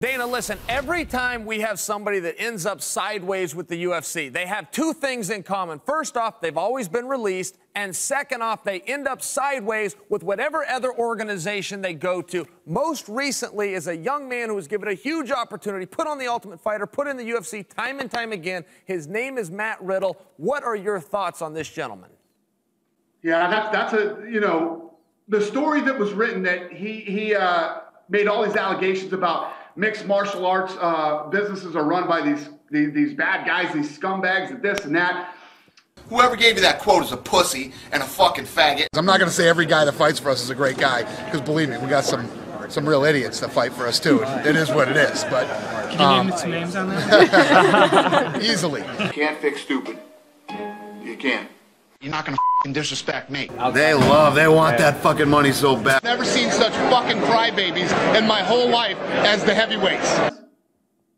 Dana, listen, every time we have somebody that ends up sideways with the UFC, they have two things in common. First off, they've always been released, and second off, they end up sideways with whatever other organization they go to. Most recently is a young man who was given a huge opportunity, put on The Ultimate Fighter, put in the UFC time and time again. His name is Matt Riddle. What are your thoughts on this gentleman? Yeah, that's a, you know, the story that was written that he made all these allegations about mixed martial arts businesses are run by these bad guys, these scumbags, and this and that. Whoever gave you that quote is a pussy and a fucking faggot. I'm not going to say every guy that fights for us is a great guy, because believe me, we got some real idiots that fight for us too. It is what it is. But can you name some names on that? Easily. You can't fix stupid. You can't. You're not going to disrespect me. They want that fucking money so bad. Never seen such fucking crybabies in my whole life as the heavyweights.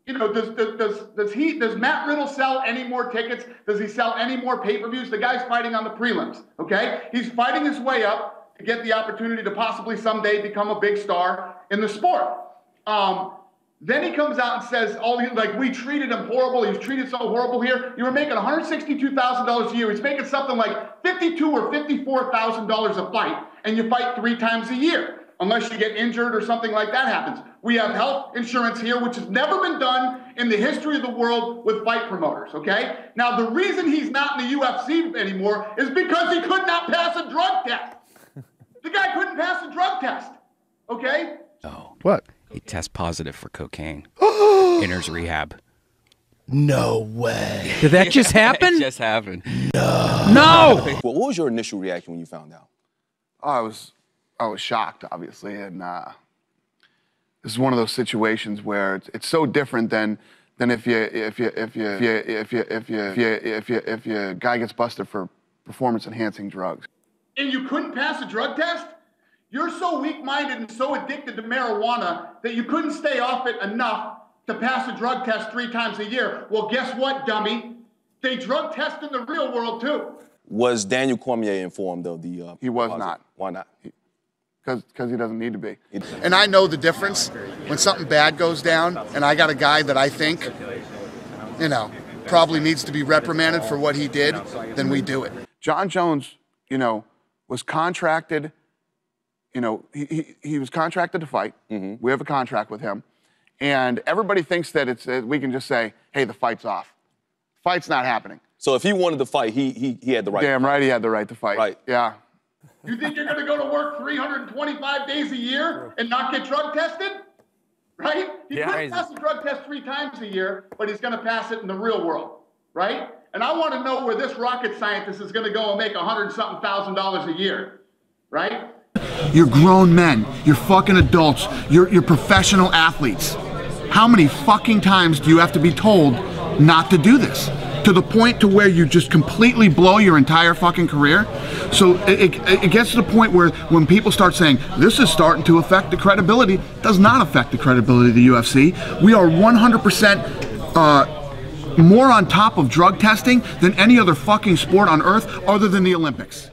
You know, does Matt Riddle sell any more tickets? Does he sell any more pay-per-views? The guy's fighting on the prelims, okay? He's fighting his way up to get the opportunity to possibly someday become a big star in the sport. Then he comes out and says, we treated him horrible. He was treated so horrible here. You were making $162,000 a year. He's making something like $52,000 or $54,000 a fight, and you fight 3 times a year, unless you get injured or something like that happens. We have health insurance here, which has never been done in the history of the world with fight promoters, okay? Now, the reason he's not in the UFC anymore is because he could not pass a drug test. The guy couldn't pass a drug test, okay? Oh. What? He tests positive for cocaine. Enters rehab. No way. Did that just happen? It just happened. No! Well, what was your initial reaction when you found out? I was shocked, obviously, and this is one of those situations where it's so different than if your guy gets busted for performance-enhancing drugs. And you couldn't pass a drug test? You're so weak-minded and so addicted to marijuana that you couldn't stay off it enough to pass a drug test 3 times a year. Well, guess what, dummy? They drug test in the real world, too. Was Daniel Cormier informed of the... He was not. Why not? Because he doesn't need to be. And I know the difference when something bad goes down, and I got a guy that I think, you know, probably needs to be reprimanded for what he did, then we do it. John Jones, you know, was contracted... You know, he was contracted to fight. Mm-hmm. We have a contract with him. And everybody thinks that we can just say, hey, the fight's off. Fight's not happening. So if he wanted to fight, he had the right. Damn right he had the right to fight. Right. Yeah. You think you're going to go to work 325 days a year and not get drug tested? Right? He couldn't pass a drug test 3 times a year, but he's going to pass it in the real world. Right? And I want to know where this rocket scientist is going to go and make $100-something thousand a year. Right? You're grown men. You're fucking adults. You're professional athletes. How many fucking times do you have to be told not to do this? To the point to where you just completely blow your entire fucking career? So it gets to the point where when people start saying, this is starting to affect the credibility, it does not affect the credibility of the UFC. We are 100% more on top of drug testing than any other fucking sport on earth other than the Olympics.